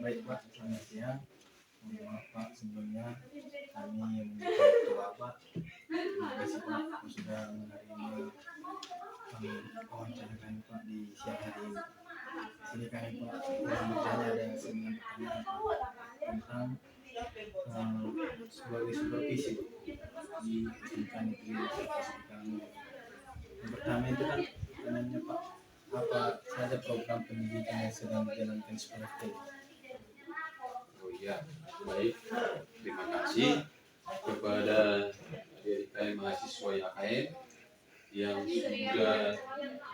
Baik Pak, selamat siang. Mohon maaf Pak, sebelumnya kami meminta waktu Bapak. Terima kasih Pak, Bapak sudah menerima wawancara kami Pak di siang hari ini. Sini kami Pak ingin bertanya ada 9 pertanyaan Pak tentang sebagai supervisi di SMK Negeri 1 Srikang. Yang pertama itu kan pertanyaannya Pak, apa saja program pendidikan yang sedang dijalankan sekolah TK? Oh iya, baik. Terima kasih kepada adik-adik mahasiswa YKM yang sudah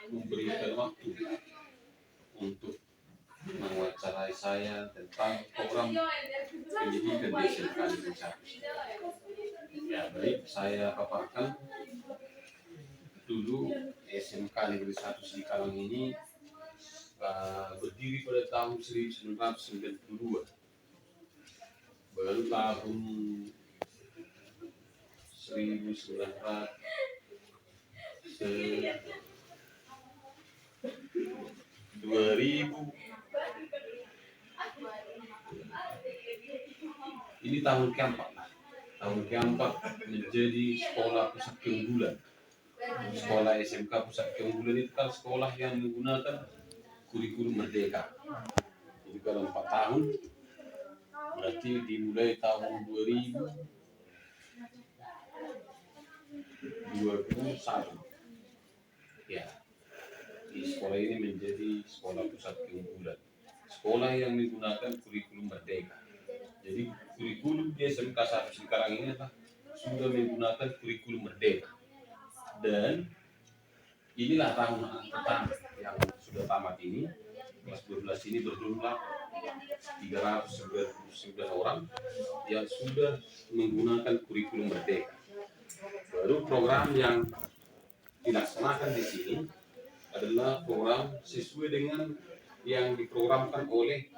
memberikan waktu untuk mewawancarai saya tentang program pendidikan di SMK Negeri 1. Ya baik, saya paparkan dulu SMK Negeri 1 Srikalang ini berdiri pada tahun 1992. Baru tahun 2000 ini tahun keempat menjadi sekolah pusat keunggulan. Sekolah SMK pusat keunggulan itu kan sekolah yang menggunakan kurikulum merdeka. Jadi kalau 4 tahun berarti dimulai tahun 2021. Ya, di sekolah ini menjadi sekolah pusat keunggulan. Sekolah yang menggunakan kurikulum merdeka. Jadi kurikulum di SMK 1 sekarang ini sudah menggunakan kurikulum merdeka. Dan inilah tahun pertama yang sudah tamat ini. Kelas 12 ini berjumlah 399 orang yang sudah menggunakan kurikulum merdeka. Baru program yang dilaksanakan di sini adalah program sesuai dengan yang diprogramkan oleh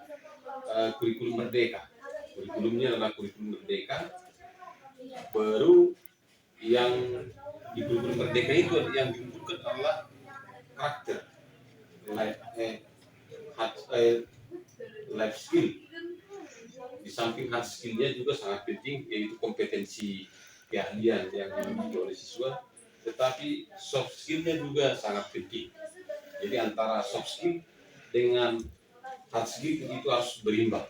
kurikulum merdeka. Kurikulumnya adalah kurikulum merdeka. Baru yang di kurikulum merdeka itu yang diunggulkan adalah karakter, life skill. Di samping hard skillnya juga sangat penting, yaitu kompetensi keahlian yang dimiliki oleh siswa, tetapi soft skillnya juga sangat penting. Jadi antara soft skill dengan hard skill itu harus berimbang.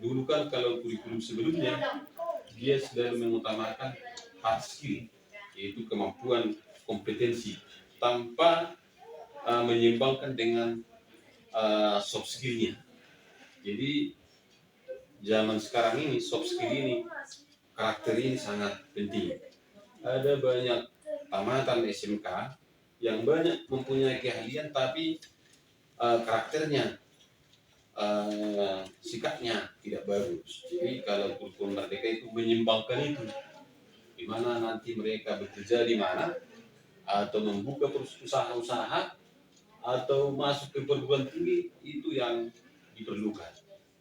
Dulu kan kalau kurikulum sebelumnya dia selalu mengutamakan hard skill, yaitu kemampuan kompetensi, tanpa menyeimbangkan dengan soft skillnya. Jadi zaman sekarang ini soft skill ini, karakter ini sangat penting. Ada banyak tamatan SMK yang banyak mempunyai keahlian tapi karakternya, sikapnya tidak bagus. Jadi kalau kurikulum merdeka itu menyeimbangkan itu, di mana nanti mereka bekerja di mana, atau membuka usaha-usaha, atau masuk ke perguruan tinggi, itu yang diperlukan.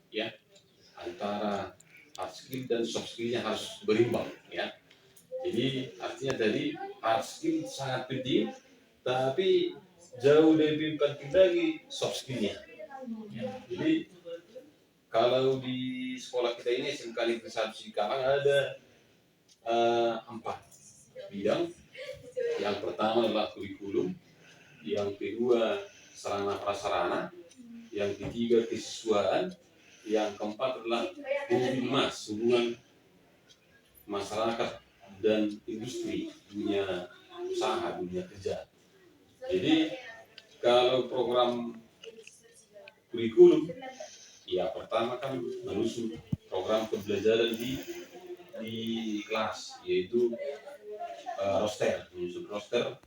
Ya, antara hard skill dan soft skillnya harus berimbang. Ya, jadi artinya tadi hard skill sangat penting, tapi jauh lebih penting lagi soft skillnya. Ya, jadi kalau di sekolah kita ini SMK Negeri 1 Srikalang ada 4 bidang. Yang pertama adalah kurikulum, yang kedua sarana prasarana, yang ketiga kesiswaan, yang keempat adalah hubungan masyarakat dan industri, dunia usaha, dunia kerja. Jadi kalau program kurikulum, ya pertama kan menyusun program pembelajaran di kelas, yaitu menyusun roster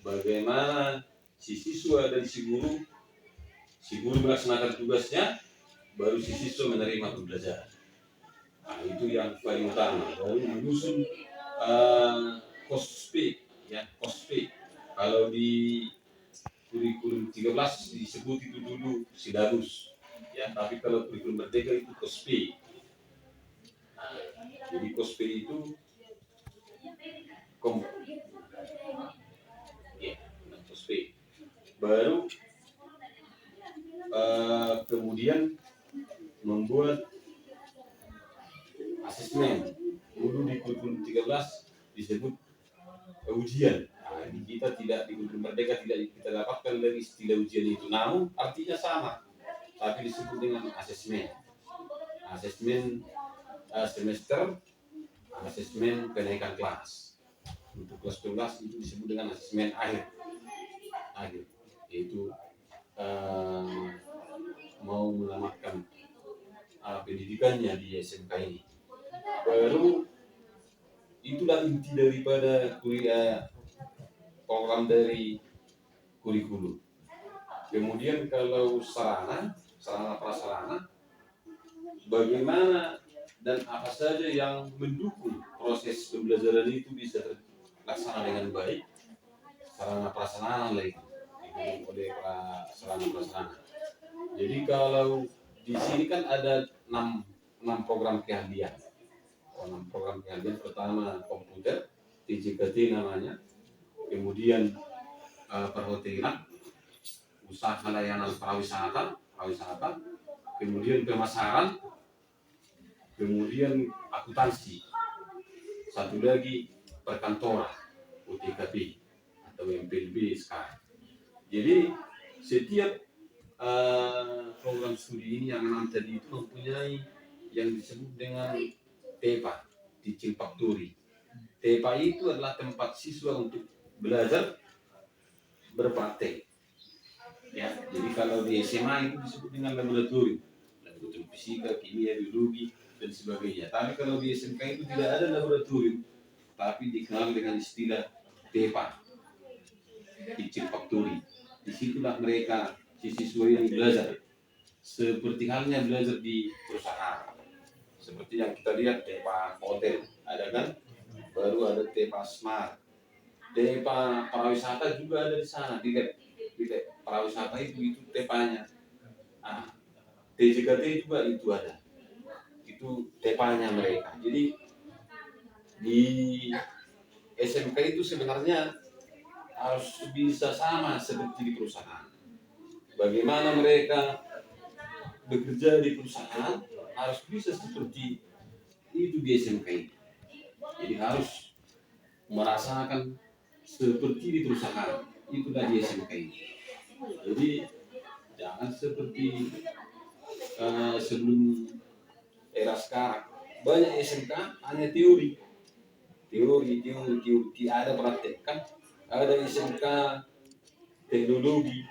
bagaimana si siswa dan si guru melaksanakan tugasnya, baru si siswa menerima pembelajaran. Nah, itu yang paling utama. Baru menyusun COSP, ya COSP. Kalau di kurikulum 13 disebut itu dulu SIDARUS, ya. Tapi kalau kurikulum merdeka itu COSP. Nah, jadi COSP itu baru kemudian membuat asesmen. Dulu di kurikulum 13 disebut ujian. Nah, di kita tidak, di kurikulum merdeka tidak kita dapatkan dari istilah ujian itu. Namun artinya sama, tapi disebut dengan asesmen. Asesmen semester, asesmen kenaikan kelas. Untuk kelas 12 itu disebut dengan asesmen akhir. Yaitu mau menamatkan pendidikannya di SMK ini. Baru itulah inti daripada kuliah program dari kurikulum. Kemudian kalau sarana prasarana, bagaimana dan apa saja yang mendukung proses pembelajaran itu bisa terlaksana dengan baik, sarana prasarana lah itu didukung oleh sarana prasarana. Jadi kalau di sini kan ada 6 program keahlian. 6 program keahlian, pertama komputer, TJKT namanya, kemudian perhotelan, usaha layanan pariwisata, kemudian pemasaran, kemudian akuntansi, satu lagi perkantoran, UTKP atau MPLB sekarang. Jadi setiap program studi ini yang 6 tadi itu mempunyai yang disebut dengan TEPA, Teaching Factory. TEPA itu adalah tempat siswa untuk belajar berpraktek. Ya, jadi kalau di SMA itu disebut dengan laboratorium fisika, kimia, biologi dan sebagainya. Tapi kalau di SMK itu tidak ada laboratorium, tapi dikenal dengan istilah TEPA, Teaching Factory. Disitulah mereka siswa yang belajar seperti halnya belajar di perusahaan. Seperti yang kita lihat TEPA hotel ada kan, baru ada TEPA smart, TEPA pariwisata juga ada di sana. Di pariwisata itu TEPA-nya. Nah, TJKT juga itu ada, itu TEPA-nya mereka. Jadi di SMK itu sebenarnya harus bisa sama seperti di perusahaan. Bagaimana mereka bekerja di perusahaan harus bisa seperti itu di SMK ini. Jadi harus merasakan seperti di perusahaan, itulah di SMK ini. Jadi jangan seperti sebelum era sekarang, banyak SMK hanya teori, ada praktek kan. Ada SMK teknologi,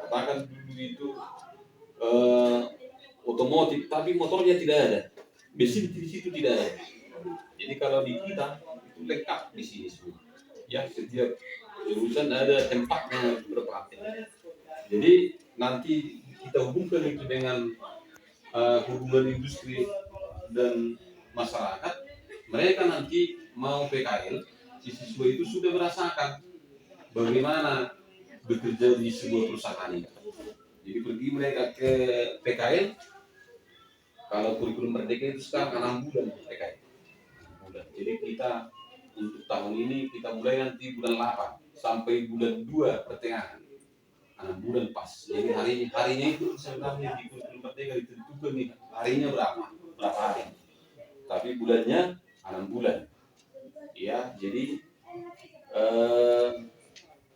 bahkan dulu itu otomotif, tapi motornya tidak ada, mesin di situ tidak ada. Jadi kalau di kita itu lengkap di sini semua. Ya, setiap jurusan ada tempatnya berpraktek. Jadi nanti kita hubungkan itu dengan hubungan industri dan masyarakat. Mereka nanti mau PKL, siswa itu sudah merasakan bagaimana bekerja di sebuah perusahaan ini. Jadi pergi mereka ke PKL. Kalau kurikulum merdeka itu sekarang 6 bulan PKL. Jadi kita untuk tahun ini kita mulai nanti bulan 8 sampai bulan 2 pertengahan. 6 bulan pas. Jadi harinya itu sebenarnya di kurikulum merdeka ditentukan nih harinya berapa hari. Tapi bulannya 6 bulan. Ya, jadi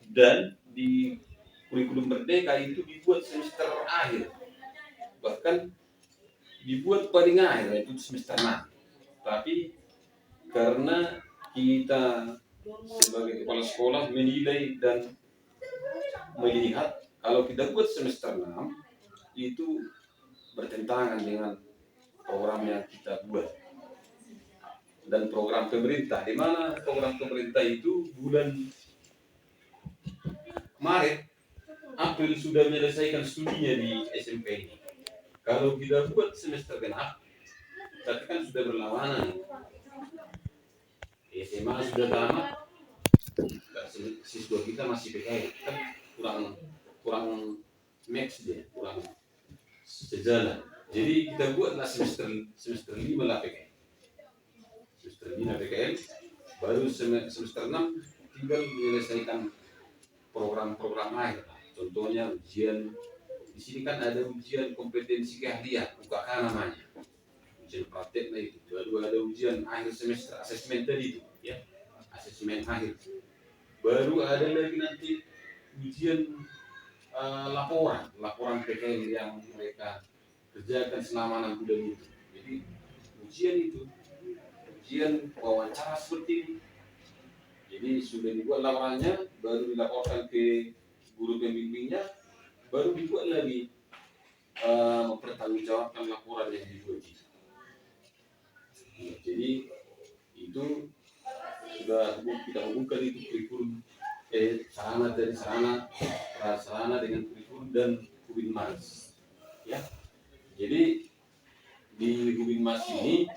dan di kurikulum merdeka itu dibuat semester akhir, bahkan dibuat paling akhir itu semester 6. Tapi karena kita sebagai kepala sekolah menilai dan melihat kalau kita buat semester 6 itu bertentangan dengan program yang kita buat dan program pemerintah, di mana program pemerintah itu bulan Maret, April sudah menyelesaikan studinya di SMP ini. Kalau kita buat semester genap, tapi kan sudah berlawanan. SMA sudah tamat, siswa kita masih PKL, kan kurang max dia, kurang sejalan. Jadi kita buatlah semester 5 lah PKL. Semester 5 PKL, baru semester 6 tinggal menyelesaikan program-program akhir. Contohnya ujian di sini kan ada ujian kompetensi keahlian, UKK namanya, ujian praktek. Nah itu baru ada ujian akhir semester, asesmen tadi itu ya, asesmen akhir. Baru ada lagi nanti ujian laporan PKL yang mereka kerjakan selama 6 bulan itu. Jadi ujian wawancara seperti ini. Jadi sudah dibuat laporannya, baru dilaporkan ke guru pembimbingnya, baru dibuat lagi mempertanggungjawabkan laporan yang dibuat itu. Ya, jadi itu sudah kita hubungkan itu kurikulum sarana dengan kurikulum dan Hubinmas. Ya, jadi di Hubinmas ini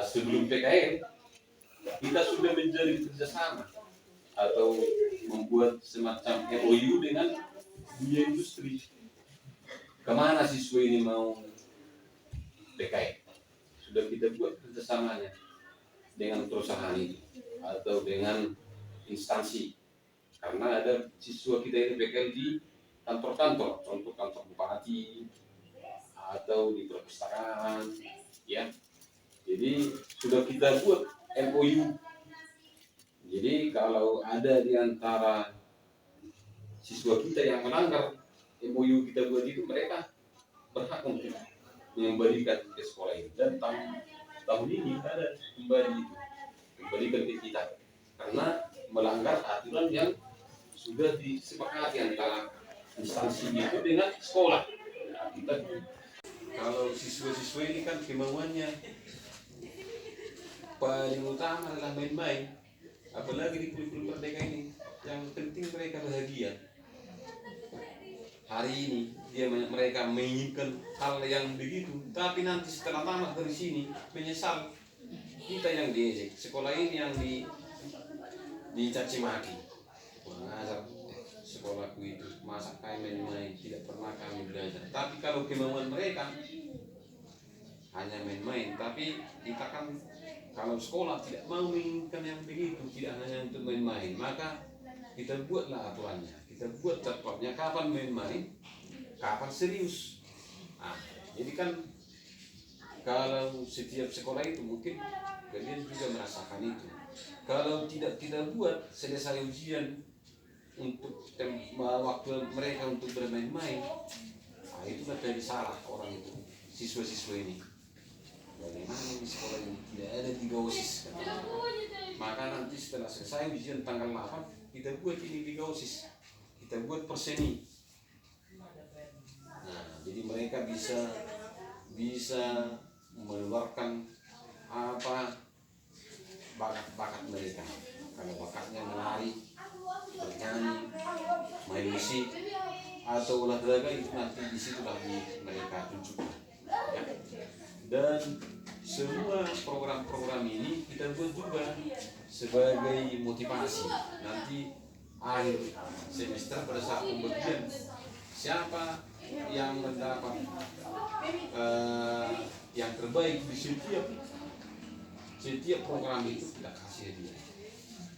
sebelum PKL kita sudah menjalin kerjasama atau membuat semacam MOU dengan dunia industri. Kemana siswa ini mau PKL? Sudah kita buat kerjasamanya dengan perusahaan itu atau dengan instansi. Karena ada siswa kita ini PKL di kantor-kantor, contoh kantor bupati atau di perpustakaan, ya. Jadi sudah kita buat MOU. Jadi kalau ada di antara siswa kita yang melanggar MOU kita buat itu, mereka berhak untuk mengembalikan ke sekolah ini. Dan tahun ini ada kembalikan ke kita karena melanggar aturan yang sudah disepakati antara instansi itu dengan sekolah. Kalau siswa-siswa ini kan kemauannya paling utama adalah main-main, apalagi di kurikulum merdeka ini yang penting mereka bahagia. Hari ini mereka menginginkan hal yang begitu, tapi nanti setelah tamat dari sini menyesal. Kita yang diejek, sekolah ini yang dicaci maki. Mengajar sekolahku itu masa kami main-main, tidak pernah kami belajar. Tapi kalau kemauan mereka hanya main-main, tapi kita kan kalau sekolah tidak mau menginginkan yang begitu, tidak hanya untuk main-main, maka kita buatlah aturannya, kita buat jadwalnya kapan main-main, kapan serius. Nah, jadi kan kalau setiap sekolah itu mungkin kalian juga merasakan itu. Kalau tidak kita buat selesai ujian untuk waktu mereka untuk bermain-main, nah itu jadi salah orang itu, siswa-siswa ini. Bagaimana di sekolah ini tidak ada 3 OSIS katanya. Maka nanti setelah selesai ujian tanggal 8 kita buat ini 3 OSIS, kita buat perseni. Nah, jadi mereka bisa mengeluarkan apa bakat mereka. Kalau bakatnya menari, bernyanyi, main musik atau olahraga, itu nanti disitulah mereka tunjukkan. Ya. Dan semua program-program ini kita buat juga sebagai motivasi. Nanti akhir semester pada saat pembagian, siapa yang mendapat yang terbaik di setiap program itu kita kasih dia.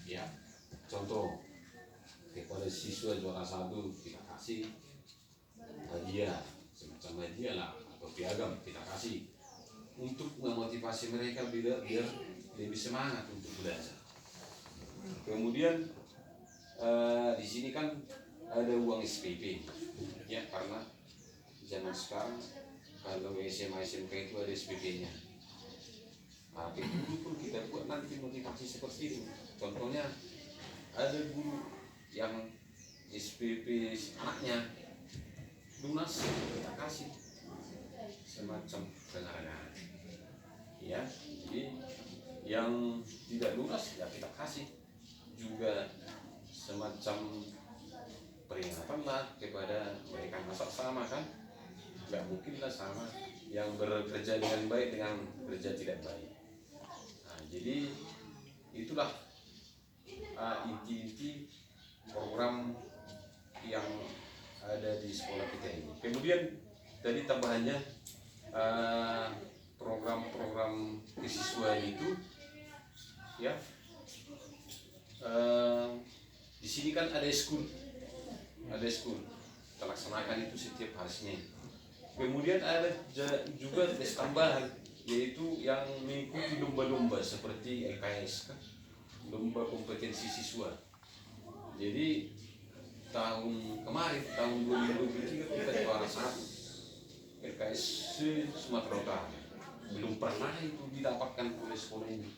Ya, contoh kepada siswa juara 1 kita kasih hadiah, semacam hadiah lah atau piagam kita kasih untuk memotivasi mereka biar lebih semangat untuk belajar. Kemudian di sini kan ada uang SPP, ya, karena zaman sekarang kalau SMA SMK itu ada SPP-nya. Tapi dulu pun kita buat nanti motivasi seperti itu. Contohnya ada guru yang SPP anaknya lunas, kita kasih semacam penghargaan. Ya, jadi yang tidak lunas ya kita kasih juga semacam peringatan lah kepada mereka. Masa sama kan? Nggak mungkin lah sama yang bekerja dengan baik dengan kerja tidak baik. Nah, jadi itulah inti-inti program yang ada di sekolah kita ini. Kemudian tadi tambahannya program-program kesiswaan itu, ya, di sini kan ada school, kita laksanakan itu setiap hari Senin. Kemudian ada juga tes tambahan, yaitu yang mengikuti lomba-lomba seperti LKS, kan? Lomba kompetensi siswa. Jadi tahun kemarin, tahun 2023 kita juara 1 LKS Sumatera Utara. Belum pernah itu didapatkan oleh sekolah ini,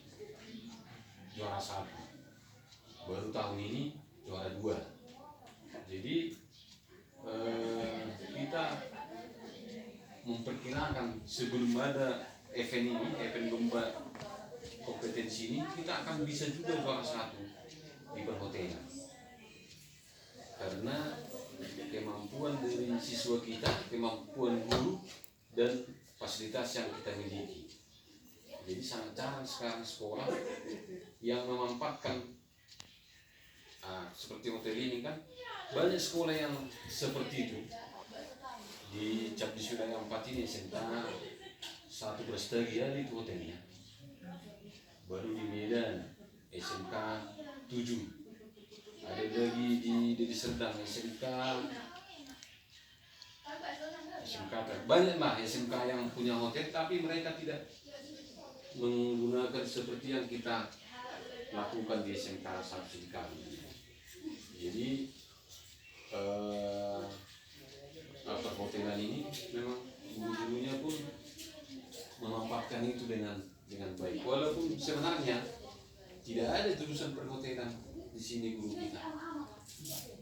juara 1. Baru tahun ini juara 2. Jadi kita memperkirakan sebelum ada event ini, event lomba kompetensi ini, kita akan bisa juga juara 1 di perhotelan. Karena kemampuan dari siswa kita, kemampuan guru, dan fasilitas yang kita miliki. Jadi sangat jarang sekarang sekolah yang memanfaatkan seperti hotel ini, kan banyak sekolah yang seperti itu. Di Cabdi Sudaya 4 ini SMK 1 Brastagi ada itu hotelnya. Baru di Medan SMK 7. Ada lagi di Deli Serdang SMK banyak lah SMK yang punya hotel, tapi mereka tidak menggunakan seperti yang kita lakukan di SMK 1 Sidikali. Jadi perhotelan ini memang guru-gurunya pun memanfaatkan itu dengan baik. Walaupun sebenarnya tidak ada jurusan perhotelan di sini guru kita.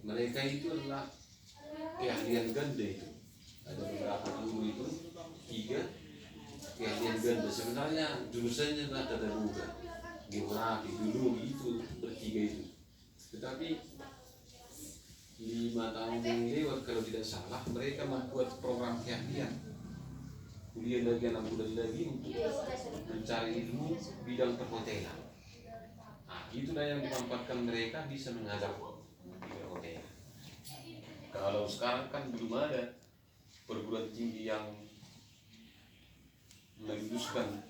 Mereka itu adalah keahlian ganda itu. Ada beberapa guru itu 3 keahlian ganda. Sebenarnya jurusannya adalah tata boga, geografi, biologi, itu bertiga itu. Tetapi 5 tahun yang lewat kalau tidak salah, mereka membuat program keahlian. Kuliah lagi 6 bulan lagi untuk mencari ilmu bidang perhotelan. Itulah yang dimanfaatkan mereka bisa mengajar di perhotelan. Kalau sekarang kan belum ada perguruan tinggi yang meluluskan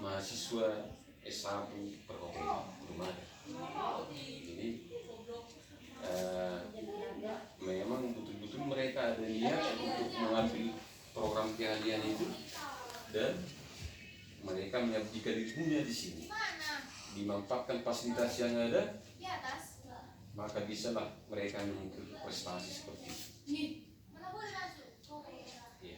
mahasiswa S1 perhotelan, belum ada. Jadi memang betul-betul mereka ada niat untuk mengambil program keahlian itu, dan mereka mengabdikan ilmunya di sini. Dimanfaatkan fasilitas yang ada, maka bisalah mereka mengikuti prestasi seperti itu. Ya.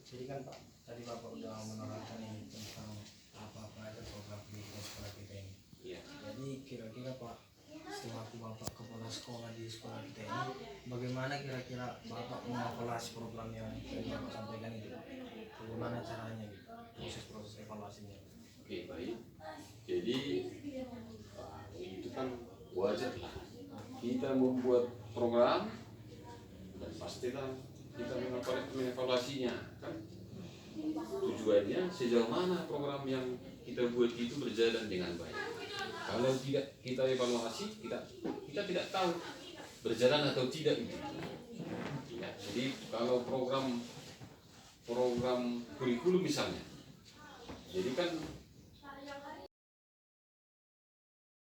Jadi kan Pak, tadi Bapak udah menerangkan ini tentang apa-apa aja program pendidikan sekolah kita ini. Ya. Jadi kira-kira Pak, selaku Bapak kepala sekolah di sekolah kita ini, bagaimana kira-kira Bapak mengevaluasi program yang tadi Bapak sampaikan itu? Bagaimana caranya gitu, proses evaluasinya? Oke, baik. Jadi itu kan wajar lah. Kita membuat program dan pastilah kita mengevaluasinya, kan tujuannya sejauh mana program yang kita buat itu berjalan dengan baik. Kalau tidak kita evaluasi, kita tidak tahu berjalan atau tidak itu. Ya, jadi kalau program kurikulum misalnya, jadi kan